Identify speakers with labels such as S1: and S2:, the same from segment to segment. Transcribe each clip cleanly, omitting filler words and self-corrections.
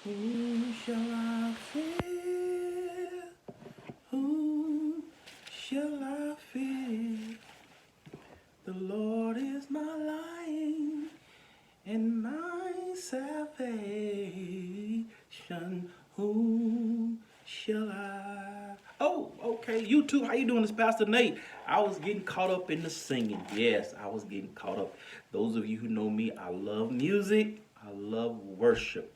S1: Whom shall I fear? Whom shall I fear? The Lord is my light and my salvation. Whom shall I? Oh, okay. You too. How you doing, this Pastor Nate? I was getting caught up in the singing. Yes, I was getting caught up. Those of you who know me, I love music. I love worship.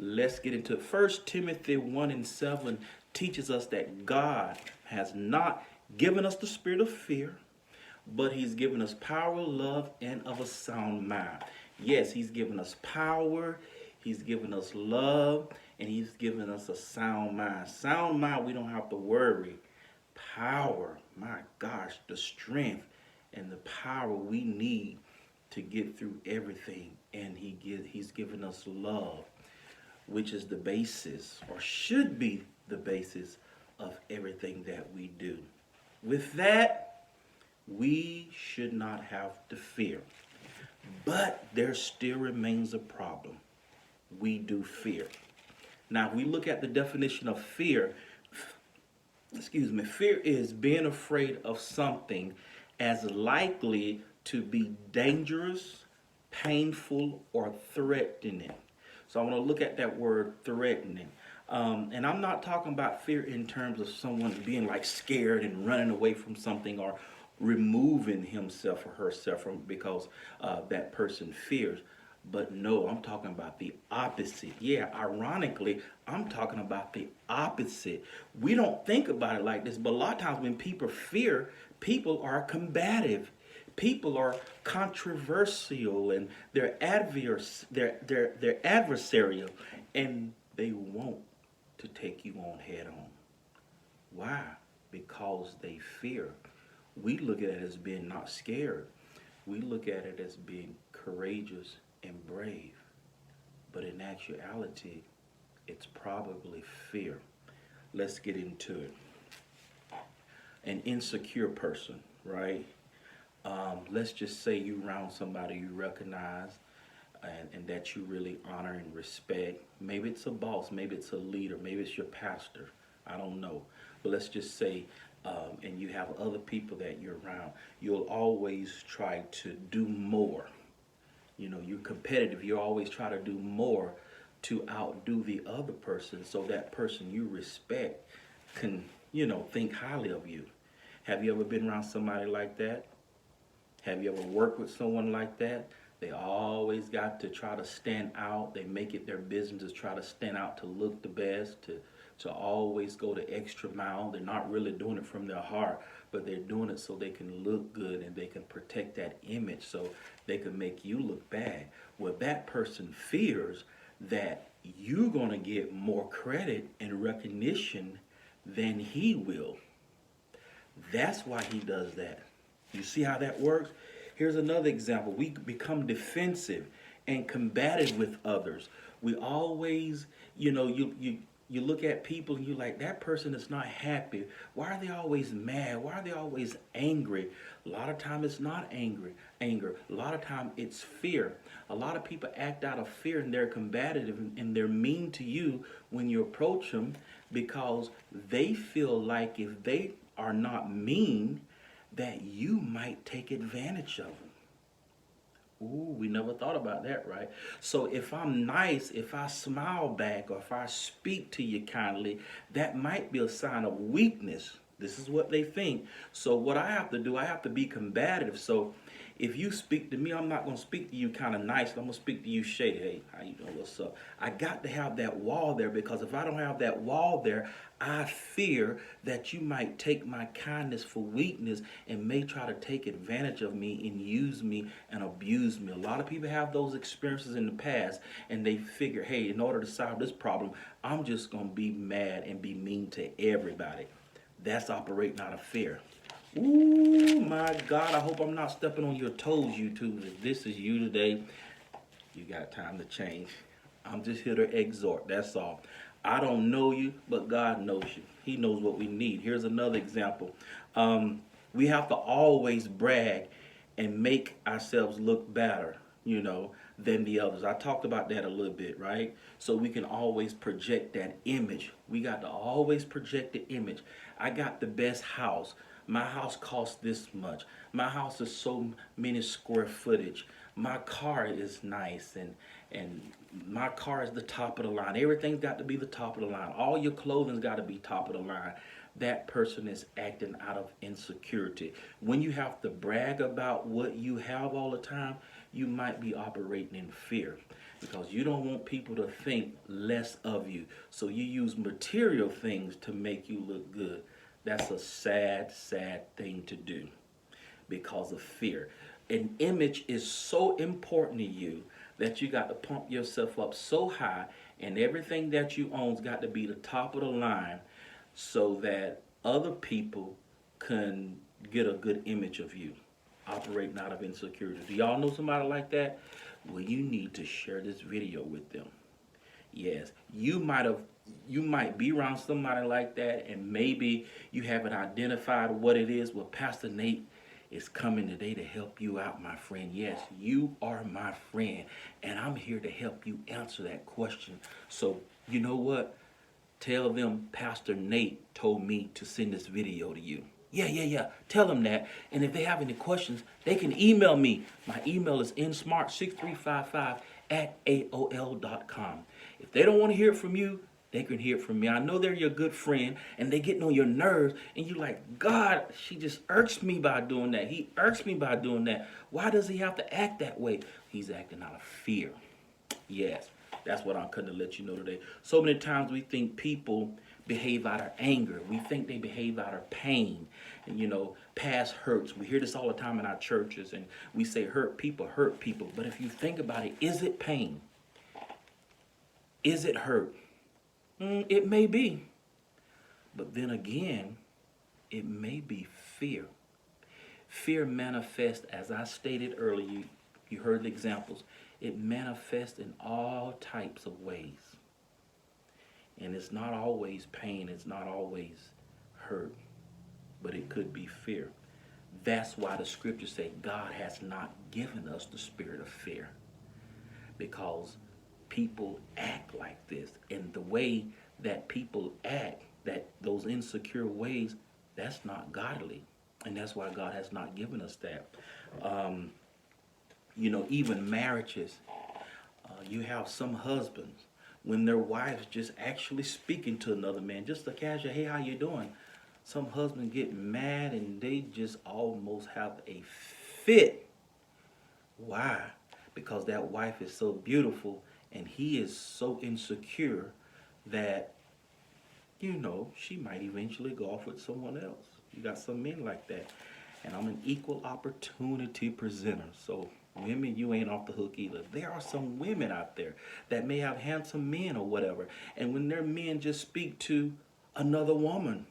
S1: Let's get into it. 1 Timothy 1 and 7 teaches us that God has not given us the spirit of fear, but he's given us power, love, and of a sound mind. Yes, he's given us power, he's given us love, and he's given us a sound mind. Sound mind, we don't have to worry. Power, my gosh, the strength and the power we need to get through everything. And he's given us love, which is the basis, or should be the basis, of everything that we do. With that, we should not have to fear. But there still remains a problem. We do fear. Now, if we look at the definition of fear, fear is being afraid of something as likely to be dangerous, painful, or threatening. So I want to look at that word threatening. And I'm not talking about fear in terms of someone being like scared and running away from something, or removing himself or herself from because that person fears. But no, I'm talking about the opposite. Yeah, ironically, I'm talking about the opposite. We don't think about it like this, but a lot of times when people fear, people are combative. People are controversial, and they're adversarial, and they want to take you on head on. Why? Because they fear. We look at it as being not scared. We look at it as being courageous and brave. But in actuality, it's probably fear. Let's get into it. An insecure person, right? Let's just say you around somebody you recognize, and that you really honor and respect. Maybe it's a boss, maybe it's a leader, maybe it's your pastor. I don't know. But let's just say, and you have other people that you're around, you'll always try to do more. You know, you're competitive. You always try to do more to outdo the other person, so that person you respect can, think highly of you. Have you ever been around somebody like that? Have you ever worked with someone like that? They always got to try to stand out. They make it their business to try to stand out, to look the best, to always go the extra mile. They're not really doing it from their heart, but they're doing it so they can look good and they can protect that image, so they can make you look bad. Well, that person fears that you're going to get more credit and recognition than he will. That's why he does that. You see how that works? Here's another example. We become defensive and combative with others. We always, you look at people and you're like, that person is not happy. Why are they always mad? Why are they always angry? A lot of time it's not anger. A lot of time it's fear. A lot of people act out of fear, and they're combative, and they're mean to you when you approach them, because they feel like if they are not mean, that you might take advantage of them. Ooh, we never thought about that, right? So if I'm nice, if I smile back, or if I speak to you kindly, that might be a sign of weakness. This is what they think. So what I have to do, I have to be combative. So if you speak to me, I'm not going to speak to you kind of nice. I'm going to speak to you shady. Hey, how you doing? What's up? I got to have that wall there, because if I don't have that wall there, I fear that you might take my kindness for weakness and may try to take advantage of me and use me and abuse me. A lot of people have those experiences in the past, and they figure, hey, in order to solve this problem, I'm just going to be mad and be mean to everybody. That's operating out of fear. Ooh, my God, I hope I'm not stepping on your toes, YouTube. If this is you today, you got time to change. I'm just here to exhort, that's all. I don't know you, but God knows you. He knows what we need. Here's another example. We have to always brag and make ourselves look better. than the others. I talked about that a little bit, right? So we can always project that image. We got to always project the image. I got the best house. My house costs this much. My house is so many square footage. My car is nice, and my car is the top of the line. Everything's got to be the top of the line. All your clothing's got to be top of the line. That person is acting out of insecurity. When you have to brag about what you have all the time, you might be operating in fear because you don't want people to think less of you. So you use material things to make you look good. That's a sad, sad thing to do because of fear. An image is so important to you that you got to pump yourself up so high, and everything that you own's got to be the top of the line so that other people can get a good image of you operating out of insecurity. Do y'all know somebody like that? Well, you need to share this video with them. Yes, you might be around somebody like that, and maybe you haven't identified what it is. Well, Pastor Nate is coming today to help you out, my friend. Yes, you are my friend, and I'm here to help you answer that question. So, you know what? Tell them Pastor Nate told me to send this video to you. Yeah. Tell them that. And if they have any questions, they can email me. My email is nsmart6355@aol.com. If they don't want to hear it from you, they can hear it from me. I know they're your good friend and they getting on your nerves and you like, God, she just irks me by doing that. He irks me by doing that. Why does he have to act that way? He's acting out of fear. Yes, that's what I'm going to let you know today. So many times we think people behave out of anger. We think they behave out of pain. And past hurts. We hear this all the time in our churches, and we say hurt people. But if you think about it, is it pain? Is it hurt? It may be. But then again, it may be fear. Fear manifests, as I stated earlier, you heard the examples. It manifests in all types of ways. And it's not always pain, it's not always hurt, but it could be fear. That's why the scriptures say God has not given us the spirit of fear, because people act like this. And the way that people act, that those insecure ways, that's not godly. And that's why God has not given us that. Even marriages, you have some husbands, when their wives just actually speaking to another man, just a casual, hey, how you doing? Some husbands get mad and they just almost have a fit. Why? Because that wife is so beautiful and he is so insecure that, she might eventually go off with someone else. You got some men like that. And I'm an equal opportunity presenter. So women, you ain't off the hook either. There are some women out there that may have handsome men or whatever. And when their men just speak to another woman,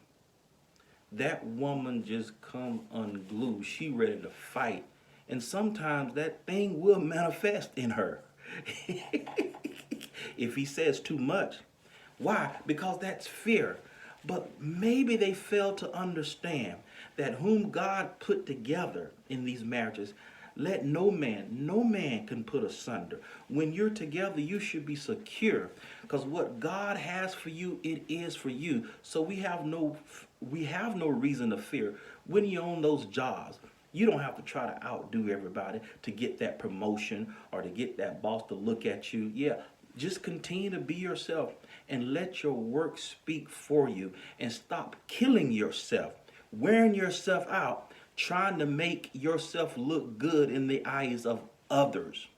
S1: that woman just come unglued. She ready to fight. And sometimes that thing will manifest in her. If he says too much. Why? Because that's fear. But maybe they fail to understand that whom God put together in these marriages, let no man can put asunder. When you're together, you should be secure, because what God has for you, it is for you. So we have no reason to fear. When you own those jobs, you don't have to try to outdo everybody to get that promotion or to get that boss to look at you. Yeah, just continue to be yourself and let your work speak for you, and stop killing yourself, wearing yourself out, trying to make yourself look good in the eyes of others.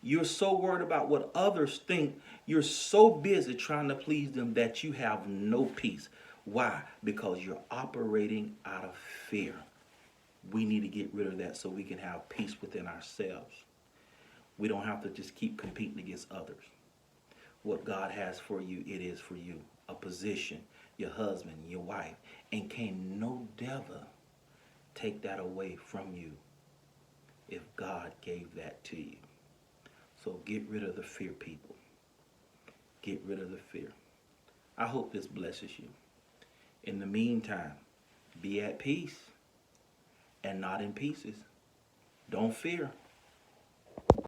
S1: You're so worried about what others think. You're so busy trying to please them that you have no peace. Why? Because you're operating out of fear. We need to get rid of that so we can have peace within ourselves. We don't have to just keep competing against others. What God has for you, it is for you. A position, your husband, your wife. And can no devil take that away from you if God gave that to you. So get rid of the fear, people. Get rid of the fear. I hope this blesses you. In the meantime, be at peace and not in pieces. Don't fear.